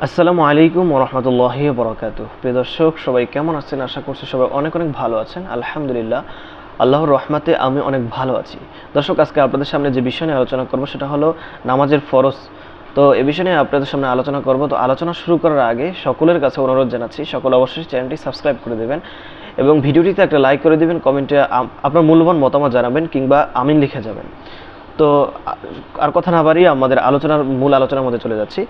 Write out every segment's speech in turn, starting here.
আসসালামু আলাইকুম ওয়া রাহমাতুল্লাহি ওয়া বারাকাতুহু। প্রিয় দর্শক, সবাই কেমন আছেন? আশা করছি সবাই অনেক অনেক ভালো আছেন। আলহামদুলিল্লাহ, আল্লাহর রহমতে আমি অনেক ভালো আছি। দর্শক, আজকে আপনাদের সামনে যে বিষয় নিয়ে আলোচনা করব সেটা হলো নামাজের ফরজ। তো এই বিষয় নিয়ে আপনাদের সামনে আলোচনা করব। তো আলোচনা শুরু করার আগে সকলের কাছে অনুরোধ জানাচ্ছি, সকলে অবশ্যই চ্যানেলটি সাবস্ক্রাইব করে দেবেন এবং ভিডিওটিতে একটা লাইক করে দেবেন, কমেন্টে আপনার মূল্যবান মতামত জানাবেন কিংবা আমিন লিখে যাবেন। তো আর কথা না বাড়িয়ে আমাদের মূল আলোচনার মধ্যে চলে যাচ্ছি।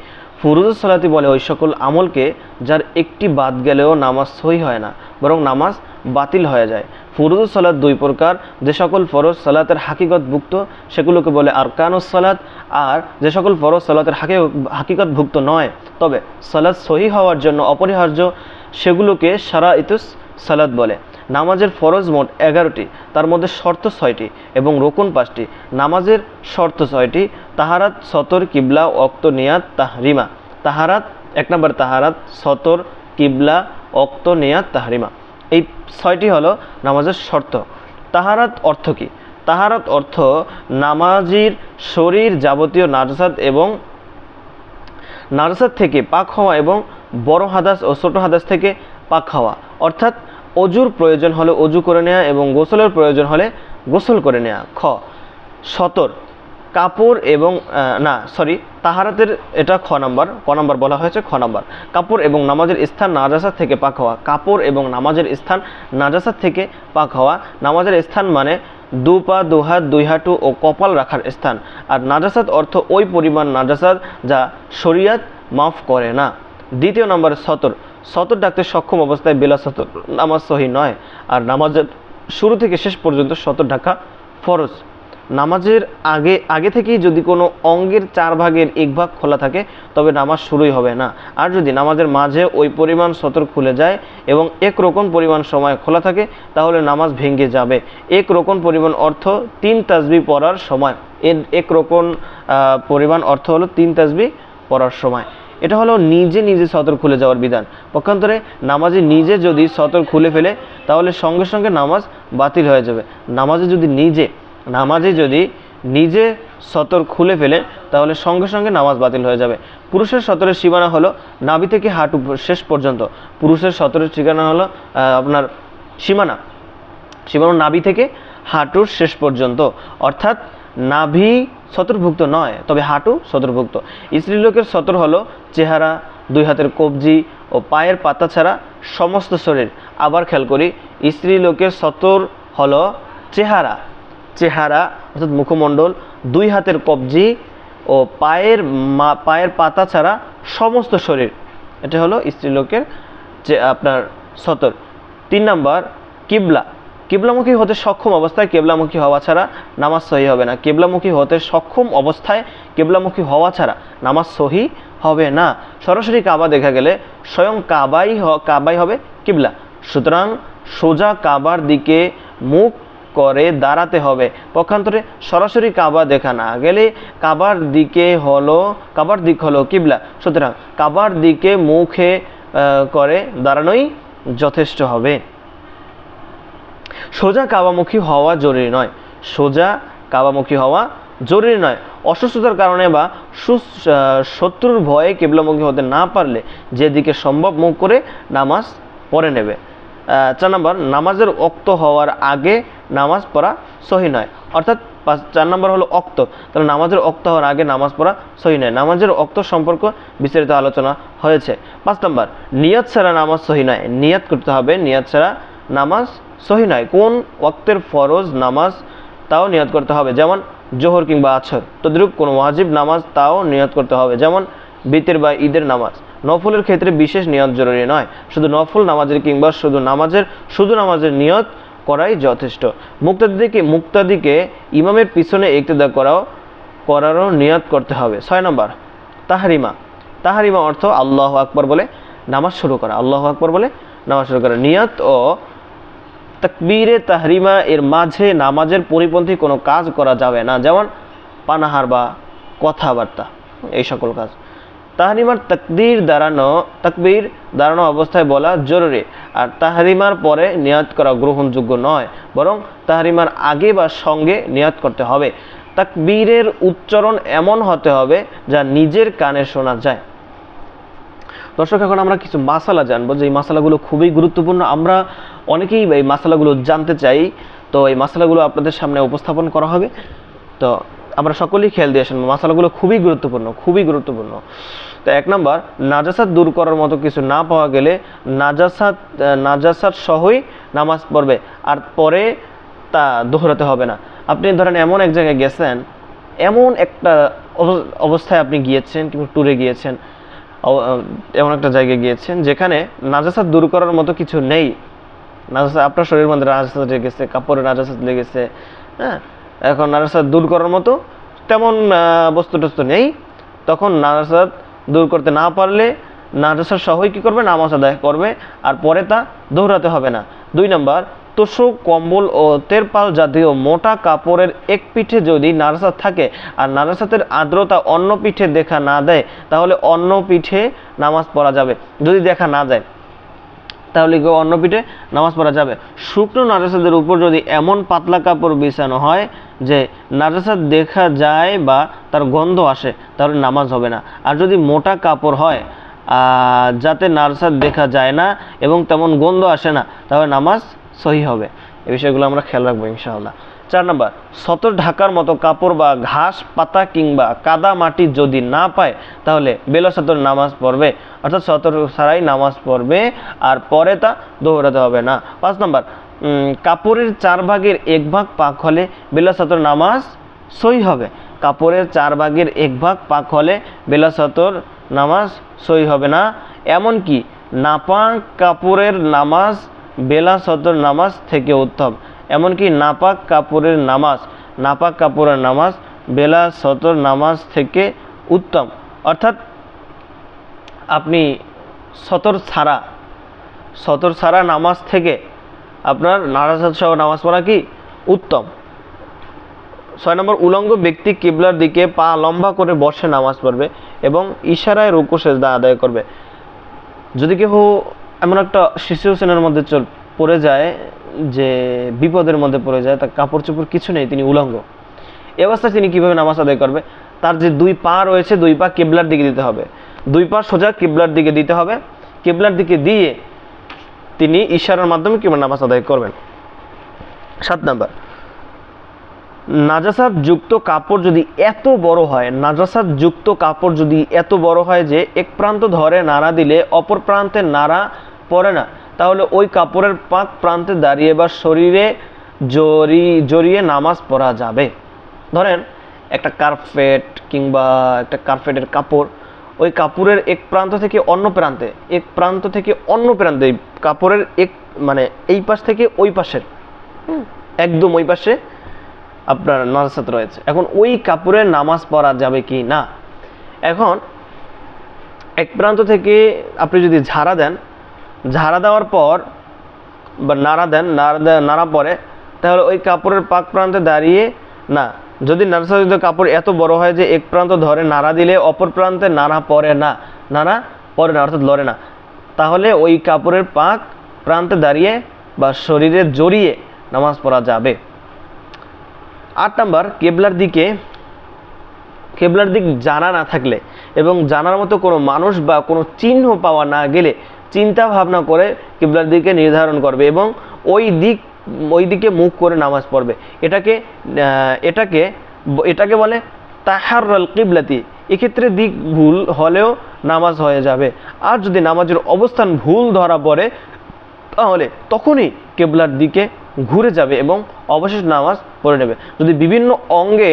ফুরুজুস সালাতি বলে ওই সকল আমলকে যার একটি বাদ গেলেও নামাজ সহি হয় না, বরং নামাজ বাতিল হয়ে যায়। ফুরুজুস সালাত দুই প্রকার। যে সকল ফরজ সালাতের হাকিকতভুক্ত সেগুলোকে বলে আরকানুস সালাত, আর যে সকল ফরজ সালাতের হাকিকতভুক্ত নয় তবে সালাত সহি হওয়ার জন্য অপরিহার্য সেগুলোকে শারাইতুস সালাত বলে। নামাজের ফরজ মোট 11টি, তার মধ্যে শর্ত 6টি এবং রোকন 5টি। নামাজের শর্ত 6টি: তাহারাত, সতর, কিবলা, ওয়াক্ত, নিয়াত, তাহরিমা। তাহারাত, 1 নম্বর তাহারাত, সতর, কিবলা, ওয়াক্ত, নিয়াত, তাহরিমা। এই 6টি হলো নামাজের শর্ত। তাহারাত অর্থ কী? তাহারাত অর্থ নামাজির শরীর যাবতীয় নাজাসাত থেকে পাক হওয়া এবং বড় হাদাস ও ছোট হাদাস থেকে পাক হওয়া। অর্থাৎ অজুর প্রয়োজন হলে অজু করে নেওয়া এবং গোসলের প্রয়োজন হলে গোসল করে নেওয়া। খ, সতর, কাপড় এবং তাহারাতের এটা ক নাম্বার বলা হয়েছে। খ নাম্বার, কাপড় এবং নামাজের স্থান নাজাসাত থেকে পাক হওয়া। কাপড় এবং নামাজের স্থান নাজাসাত থেকে পাক হওয়া। নামাজের স্থান মানে দু পা, দু হাত, দুই হাঁটু ও কপাল রাখার স্থান। আর নাজাসাত অর্থ ওই পরিমাণ নাজাসাত যা শরিয়াত মাফ করে না। দ্বিতীয় নম্বর, সতর। সতর ডাকতে সক্ষম অবস্থায় বেলা সতর নামাজ সহি নয়। আর নামাজের শুরু থেকে শেষ পর্যন্ত সতর ঢাকা ফরজ। নামাজের আগে থেকেই যদি কোনো অঙ্গের 4 ভাগের 1 ভাগ খোলা থাকে তবে নামাজ শুরুই হবে না। আর যদি নামাজের মাঝে ওই পরিমাণ সতর খুলে যায় এবং 1 রোকন পরিমাণ সময় খোলা থাকে তাহলে নামাজ ভেঙে যাবে। 1 রোকন পরিমাণ অর্থ 3 তাসবিহ পড়ার সময়। 1 রোকন পরিমাণ অর্থ হলো 3 তাসবিহ পড়ার সময়। এটা হলো নিজে নিজে সতর খুলে যাওয়ার বিধান। পক্ষান্তরে নামাজে নিজে যদি সতর খুলে ফেলে তাহলে সঙ্গে সঙ্গে নামাজ বাতিল হয়ে যাবে। নামাজে যদি নিজে সতর খুলে ফেলে তাহলে সঙ্গে সঙ্গে নামাজ বাতিল হয়ে যাবে। পুরুষের সতরের সীমানা হলো নাভি থেকে হাঁটু শেষ পর্যন্ত। পুরুষের সতরের ঠিকানা হলো সীমানা নাভি থেকে হাঁটুর শেষ পর্যন্ত, অর্থাৎ নাভি সতরভুক্ত নয় তবে হাঁটু সতরভুক্ত। স্ত্রীলোকের সতর হলো চেহারা, 2 হাতের কবজি ও পায়ের পাতা ছাড়া সমস্ত শরীর। আবার খেয়াল করি, স্ত্রীলোকের সতর হলো চেহারা অর্থাৎ মুখমণ্ডল, 2 হাতের কবজি ও পায়ের পাতা ছাড়া সমস্ত শরীর। এটা হলো স্ত্রীলোকের আপনার সতর। 3 নাম্বার, কিবলামুখী হতে সক্ষম অবস্থায় কিবলামুখী হওয়া ছাড়া নামাজ সহি হবে না। কিবলামুখী হতে সক্ষম অবস্থায় কিবলামুখী হওয়া ছাড়া নামাজ সহি হবে না। সরাসরি কাবা দেখা গেলে স্বয়ং কাবাই হবে কিবলা। সুতরাং সোজা কাবার দিকে মুখ করে দাঁড়াতে হবে। পক্ষান্তরে সরাসরি কাবা দেখা না গেলে কাবার দিক হলো কিবলা। সুতরাং কাবার দিকে মুখে করে দাঁড়ানোই যথেষ্ট হবে। সোজা কাবামুখী হওয়া জরুরি নয়। অসুস্থতার কারণে বা শত্রুর ভয়ে কিবলামুখী হতে না পারলে যেদিকে সম্ভব মুখ করে নামাজ পড়ে নেবে। 4 নম্বর, নামাজের ওক্ত হওয়ার আগে নামাজ পড়া সহি নয়। অর্থাৎ 4 নম্বর হলো ওক্ত, তাহলে নামাজের ওক্ত হওয়ার আগে নামাজ পড়া সহি নয়। নামাজের ওক্ত সম্পর্ক বিস্তারিত আলোচনা হয়েছে। 5 নম্বর, নিয়ত ছাড়া নামাজ সহি নয়। নিয়ত করতে হবে, নিয়ত ছাড়া নামাজ সহি নয়। কোন ওয়াক্তের ফরজ নামাজ তাও নিয়ত করতে হবে, যেমন জোহর কিংবা আসর। তদ্রূপ কোন ওয়াজিব নামাজ তাও নিয়ত করতে হবে, যেমন বিতের বা ঈদের নামাজ। নফলের ক্ষেত্রে বিশেষ নিয়ত জরুরি নয়, শুধু নফল নামাজের কিংবা শুধু নামাজের নিয়ত করাই যথেষ্ট। মুক্তাদিকে ইমামের পিছনে ইক্তেদা করারও নিয়ত করতে হবে। 6 নম্বর, তাহরিমা অর্থ আল্লাহু আকবার বলে নামাজ শুরু করা। নিয়ত ও তাকবীরে তাহরিমা এর মাঝে নামাজের পরিপন্থী কোনো কাজ করা যাবে না, যেমন পানাহার বা কথাবার্তা, এই সকল কাজ। তাহরিমার তাকবীর দাঁড়ানো অবস্থায় বলা জরুরি। আর তাহরিমার পরে নিয়ত করা গ্রহণযোগ্য নয়, বরং তাহরিমার আগে বা সঙ্গে নিয়ত করতে হবে। তাকবীরের উচ্চারণ এমন হতে হবে যা নিজের কানে শোনা যায়। দর্শক, এখন আমরা কিছু মাসালা জানবো, যে এই মাসালাগুলো খুবই গুরুত্বপূর্ণ। আমরা অনেকেই এই মাসালাগুলো জানতে চাই, তো এই মাসালাগুলো আপনাদের সামনে উপস্থাপন করা হবে। তো আমরা সকলেই খেয়াল দিয়ে আসেন, মাসালাগুলো খুবই গুরুত্বপূর্ণ, খুবই গুরুত্বপূর্ণ। তো 1 নম্বর, নাজাসাত দূর করার মতো কিছু না পাওয়া গেলে নাজাসাত সহই নামাজ পড়বে, আর পরে তা দোহরাতে হবে না। আপনি ধরেন এমন এক জায়গায় গেছেন, এমন একটা অবস্থায় আপনি গিয়েছেন কিংবা ট্যুরে গিয়েছেন, এমন একটা জায়গায় গিয়েছেন যেখানে নাজাসাত দূর করার মতো কিছু নেই। নাজাসাত আপনার শরীরের মধ্যে নাজাসাত লেগেছে, কাপড়ে নাজাসাত লেগেছে, হ্যাঁ, এখন নাজাসাত দূর করার মতো তেমন বস্তু টস্তু নেই, তখন নাজাসাত দূর করতে না পারলে নাজাসাত সহই কী করবে? নামাজ আদায় করবে, আর পরে তা দোহরাতে হবে না। 2 নম্বর, তোষক, কম্বল ও তেরপাল জাতীয় মোটা কাপড়ের এক পিঠে যদি নাজাসাত থাকে আর নাজাসাতের আর্দ্রতা অন্য পিঠে দেখা না দেয়, তাহলে অন্য পিঠে নামাজ পড়া যাবে। যদি দেখা না যায় তাহলে কি অন্য পিঠে নামাজ পড়া যাবে। শুকনো নাজাসাতের উপর যদি এমন পাতলা কাপড় বিছানো হয় যে নাজাসাত দেখা যায় বা তার গন্ধ আসে, তাহলে নামাজ হবে না। আর যদি মোটা কাপড় হয় যাতে নাজাসাত দেখা যায় না এবং তেমন গন্ধ আসে না, তাহলে নামাজ সহি হবে। এই বিষয়গুলো আমরা খেয়াল রাখবো ইনশাআল্লাহ। 4 নম্বর, সতর ঢাকার মতো কাপড় বা ঘাস পাতা কিংবা কাদা মাটি যদি না পায়, তাহলে বেলা সতর নামাজ পড়বে, অর্থাৎ সতর ছাড়াই নামাজ পড়বে, আর পরে তা দোহরাতে হবে না। 5 নম্বর, কাপড়ের 4 ভাগের 1 ভাগ পাক হলে বেলা সতর নামাজ সহি হবে। কাপড়ের 4 ভাগের 1 ভাগ পাক হলে বেলা সতর নামাজ সহি হবে না। এমনকি নাপাক কাপড়ের নামাজ বেলা সতর নামাজ থেকে উত্তম। এমনকি নাপাক কাপড়ের নামাজ বেলা সতর নামাজ থেকে উত্তম। অর্থাৎ আপনি সতর ছাড়া নামাজ থেকে আপনার নাজাসাত সহ নামাজ পড়া কি উত্তম। 6 নম্বর, উলঙ্গ ব্যক্তি কিবলার দিকে পা লম্বা করে বসে নামাজ পড়বে এবং ইশারায় রুকু সেজদা আদায় করবে। যদি কেউ এমন একটা সিচুয়েশনের মধ্যে পড়ে যায় যে বিপদের মধ্যে পড়ে যায়, তার কাপড় চোপড় কিছু নেই, তিনি উলঙ্গ, এই অবস্থায় তিনি কিভাবে নামাজ আদায় করবে? তার যে 2 পা রয়েছে, 2 পা কিবলার দিকে দিতে হবে, 2 পা সোজা কিবলার দিকে দিতে হবে। কিবলার দিকে দিয়ে তিনি ইশারার মাধ্যমে কিভাবে নামাজ আদায় করবেন। 7 নম্বর, নাজাসাত যুক্ত কাপড় যদি এত বড় হয় যে এক প্রান্ত ধরে নাড়া দিলে অপর প্রান্তে নাড়া পড়ে না, তাহলে ওই কাপড়ের পাক প্রান্তে দাঁড়িয়ে বা শরীরে জড়িয়ে নামাজ পড়া যাবে। ধরেন একটা কার্পেট কিংবা একটা কার্পেটের কাপড়, ওই কাপড়ের এক প্রান্ত থেকে অন্য প্রান্তে কাপড়ের এই পাশ থেকে ওই পাশের একদম ওই পাশে আপনার নাজাসাত রয়েছে। এখন ওই কাপড়ে নামাজ পড়া যাবে কি না? এখন এক প্রান্ত থেকে আপনি যদি ঝাড়া দেওয়ার পর বা নাড়া পরে, তাহলে ওই কাপড়ের পাক প্রান্তে দাঁড়িয়ে না। যদি নাজাসাত কাপড় এত বড় হয় যে এক প্রান্ত ধরে নাড়া দিলে অপর প্রান্তে নাড়া পড়ে না অর্থাৎ লড়ে না, তাহলে ওই কাপড়ের পাক প্রান্তে দাঁড়িয়ে বা শরীরে জড়িয়ে নামাজ পড়া যাবে। 8 নম্বর, কেবলার দিক জানা না থাকলে এবং জানার মতো কোনো মানুষ বা কোনো চিহ্ন পাওয়া না গেলে চিন্তা ভাবনা করে কিবলার দিকে নির্ধারণ করবে এবং ওই দিকে মুখ করে নামাজ পড়বে। এটাকে বলে তাহারুল কিবলাতি। এক্ষেত্রে দিক ভুল হলেও নামাজ হয়ে যাবে। আর যদি নামাজের অবস্থান ভুল ধরা পড়ে, তাহলে তখনই কিবলার দিকে ঘুরে যাবে এবং অবশেষ নামাজ পড়ে নেবে। যদি বিভিন্ন অঙ্গে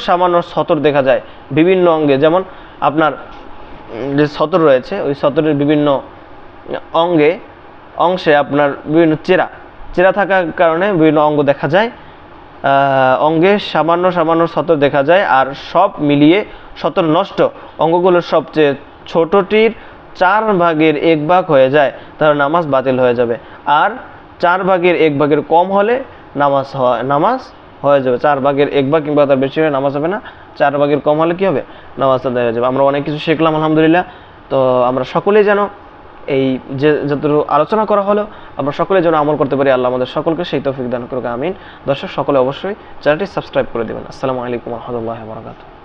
সামান্য সতর দেখা যায়, বিভিন্ন অঙ্গে, যেমন আপনার যে সতর রয়েছে, ওই সতরের বিভিন্ন অংশে আপনার বিভিন্ন চেরা থাকার কারণে বিভিন্ন অঙ্গ দেখা যায়, অঙ্গে সামান্য সতর দেখা যায়, আর সব মিলিয়ে সতর নষ্ট অঙ্গগুলোর সবচেয়ে ছোটটির 4 ভাগের 1 ভাগ হয়ে যায়, তাহলে নামাজ বাতিল হয়ে যাবে। আর 4 ভাগের 1 ভাগের কম হলে নামাজ হয়ে যাবে। 4 ভাগের 1 ভাগ কিংবা তার বেশি হলে নামাজ হবে না। 4 ভাগের কম হলে কি হবে? নামাজ আদায় হয়ে যাবে। আমরা অনেক কিছু শিখলাম আলহামদুলিল্লাহ। তো আমরা সকলেই যেন এই যে যতটুকু আলোচনা করা হলো, আমরা সকলে যেন আমল করতে পারি। আল্লাহ আমাদের সকলকে সেই তৌফিক দান করুক, আমিন। দর্শক সকলে অবশ্যই চ্যানেলটি সাবস্ক্রাইব করে দেবেন। আসসালামু আলাইকুম ওয়া রাহমাতুল্লাহি ওয়া বারাকাতুহু।